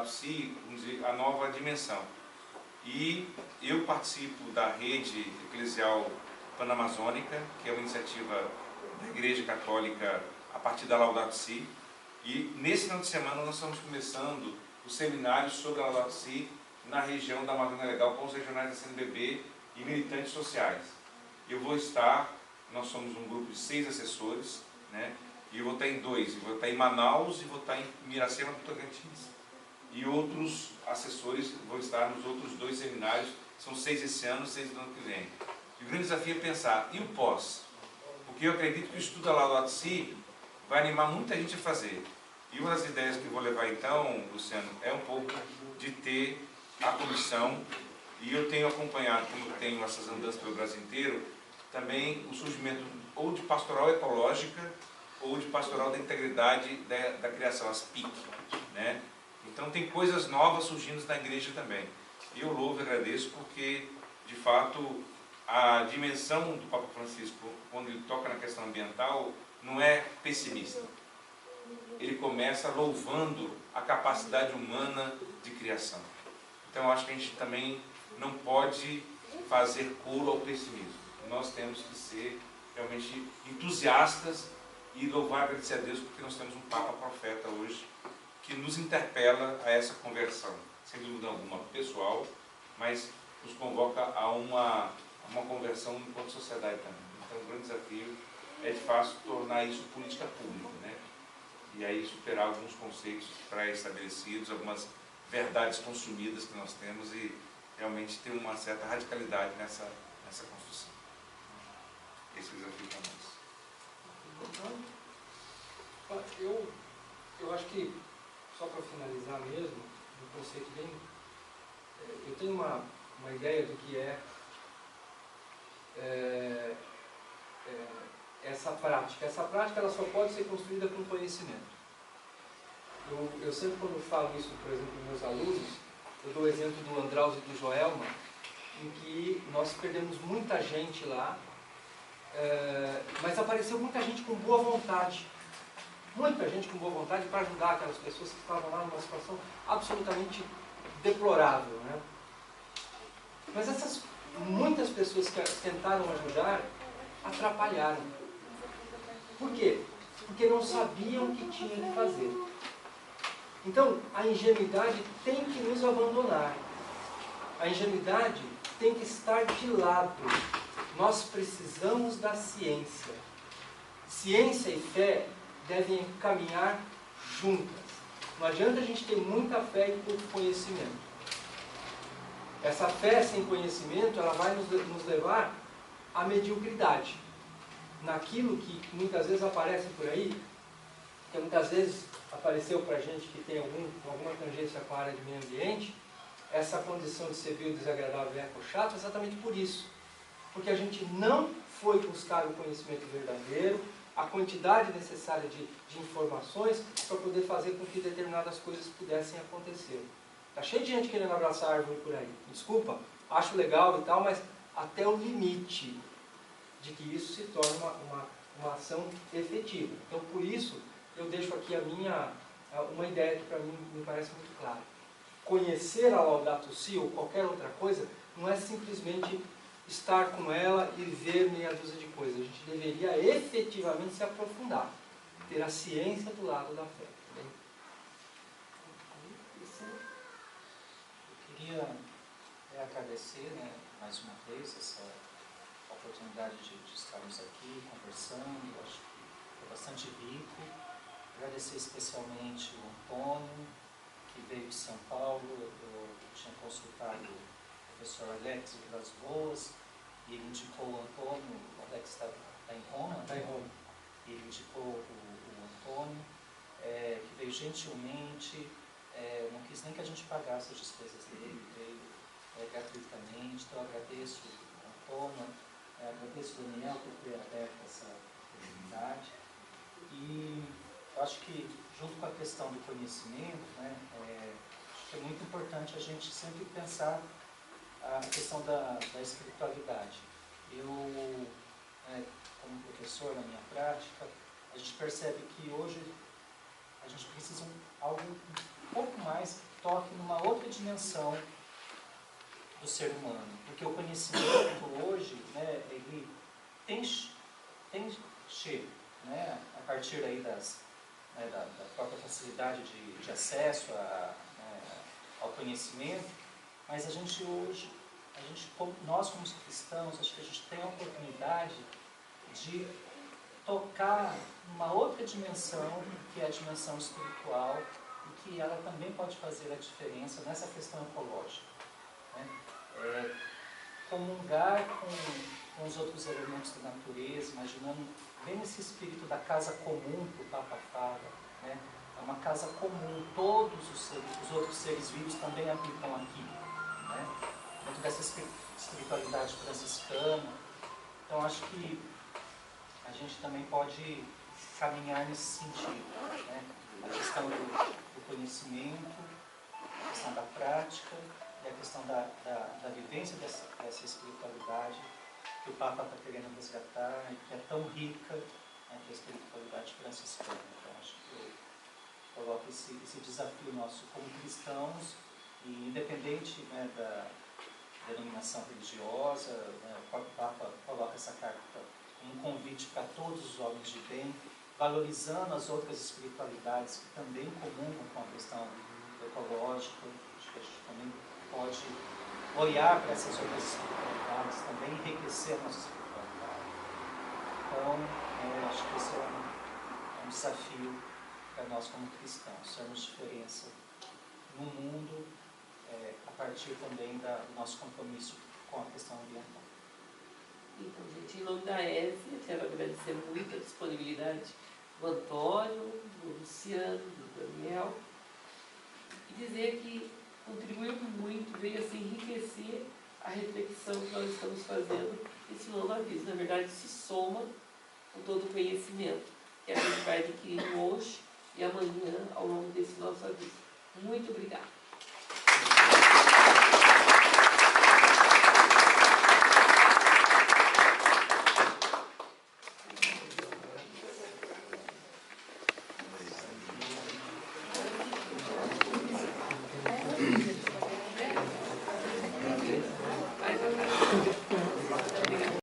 Laudato Si, vamos dizer, a nova dimensão. E eu participo da rede eclesial panamazônica, que é uma iniciativa da Igreja Católica a partir da Laudato Si. E nesse final de semana nós estamos começando os seminários sobre a Laudato Si na região da Amazônia Legal com os regionais da CNBB e militantes sociais. Eu vou estar, nós somos um grupo de 6 assessores, né? E eu vou estar em 2, eu vou estar em Manaus e vou estar em Miracema do Tocantins. E outros assessores vão estar nos outros 2 seminários, são 6 esse ano, 6 no ano que vem. E o grande desafio é pensar, e o pós? Porque eu acredito que o estudo da Laudato Si vai animar muita gente a fazer. E uma das ideias que eu vou levar então, Luciano, é um pouco de ter a comissão, e eu tenho acompanhado, como eu tenho essas andanças pelo Brasil inteiro, também o surgimento ou de pastoral ecológica ou de pastoral da integridade da criação, as PIC, né? Então tem coisas novas surgindo na igreja também. E eu louvo e agradeço porque, de fato, a dimensão do Papa Francisco, quando ele toca na questão ambiental, não é pessimista. Ele começa louvando a capacidade humana de criação. Então eu acho que a gente também não pode fazer coro ao pessimismo. Nós temos que ser realmente entusiastas e louvar e agradecer a Deus porque nós temos um Papa Profeta hoje que nos interpela a essa conversão, sem dúvida alguma pessoal, mas nos convoca a uma conversão enquanto sociedade também. Então o grande desafio é de fato tornar isso política pública, né? E aí superar alguns conceitos pré-estabelecidos, algumas verdades consumidas que nós temos e realmente ter uma certa radicalidade nessa construção. Esse é o desafio para nós. Eu acho que, só para finalizar mesmo, um conceito bem... Eu tenho uma ideia do que é essa prática. Essa prática ela só pode ser construída com conhecimento. Eu sempre, quando falo isso, por exemplo, com meus alunos, eu dou o exemplo do Andraus e do Joelma, em que nós perdemos muita gente lá, mas apareceu muita gente com boa vontade. Muita gente com boa vontade para ajudar aquelas pessoas que estavam lá numa situação absolutamente deplorável, né? Mas essas muitas pessoas que tentaram ajudar atrapalharam. Por quê? Porque não sabiam o que tinham que fazer. Então, a ingenuidade tem que nos abandonar. A ingenuidade tem que estar de lado. Nós precisamos da ciência. Ciência e fé devem caminhar juntas. Não adianta a gente ter muita fé e pouco conhecimento. Essa fé sem conhecimento, ela vai nos levar à mediocridade. Naquilo que muitas vezes aparece por aí, que muitas vezes apareceu para a gente que tem alguma tangência com a área de meio ambiente, essa condição de ser vil, desagradável e eco-chato, exatamente por isso. Porque a gente não foi buscar o conhecimento verdadeiro, a quantidade necessária de informações para poder fazer com que determinadas coisas pudessem acontecer. Está cheio de gente querendo abraçar a árvore por aí. Desculpa, acho legal e tal, mas até o limite de que isso se torne uma ação efetiva. Então, por isso, eu deixo aqui uma ideia que para mim me parece muito clara. Conhecer a Laudato Si ou qualquer outra coisa não é simplesmente estar com ela e ver meia dúzia de coisas. A gente deveria efetivamente se aprofundar, ter a ciência do lado da fé. Bem? Eu queria agradecer, né, mais uma vez essa oportunidade de estarmos aqui conversando. Acho que foi bastante rico. Agradecer especialmente o Antônio, que veio de São Paulo. Eu tinha consultado o professor Alex de Vilas Boas, e ele indicou o Antônio. O Alex está em Roma? Está em Roma. E ele indicou o Antônio, que veio gentilmente, não quis nem que a gente pagasse as despesas dele, veio gratuitamente. Então eu agradeço o Antônio, agradeço o Daniel por ter aberto essa oportunidade. E eu acho que, junto com a questão do conhecimento, né, acho que é muito importante a gente sempre pensar a questão da espiritualidade. Eu, como professor na minha prática, a gente percebe que hoje a gente precisa algo um pouco mais toque numa outra dimensão do ser humano. Porque o conhecimento hoje, né, ele tem cheio, né, a partir aí da própria facilidade de acesso ao conhecimento, mas a gente hoje, nós como cristãos, acho que a gente tem a oportunidade de tocar numa outra dimensão, que é a dimensão espiritual, e que ela também pode fazer a diferença nessa questão ecológica, né? Comungar com os outros elementos da natureza, imaginando bem esse espírito da casa comum que o Papa fala, né? É uma casa comum, todos os outros seres vivos também habitam aqui, né? Dentro dessa espiritualidade franciscana. Então acho que a gente também pode caminhar nesse sentido, né? A questão do conhecimento, a questão da prática e a questão da vivência dessa espiritualidade que o Papa está querendo resgatar e que é tão rica, né, que é a espiritualidade franciscana. Então acho que eu coloco esse desafio nosso como cristãos, e independente, né, da denominação religiosa, né, o Papa coloca essa carta como um convite para todos os homens de bem, valorizando as outras espiritualidades que também comungam com a questão ecológica. Acho que a gente também pode olhar para essas outras espiritualidades, também enriquecer a nossa espiritualidade. Então, acho que esse é um desafio para nós como cristãos, sermos diferença no mundo, a partir também do nosso compromisso com a questão ambiental. Então, gente, em nome da ESE, eu quero agradecer muito a disponibilidade do Antônio, do Luciano, do Daniel, e dizer que contribuiu muito, veio assim enriquecer a reflexão que nós estamos fazendo nesse novo aviso. Na verdade, se soma com todo o conhecimento que a gente vai adquirindo hoje e amanhã ao longo desse nosso aviso. Muito obrigada.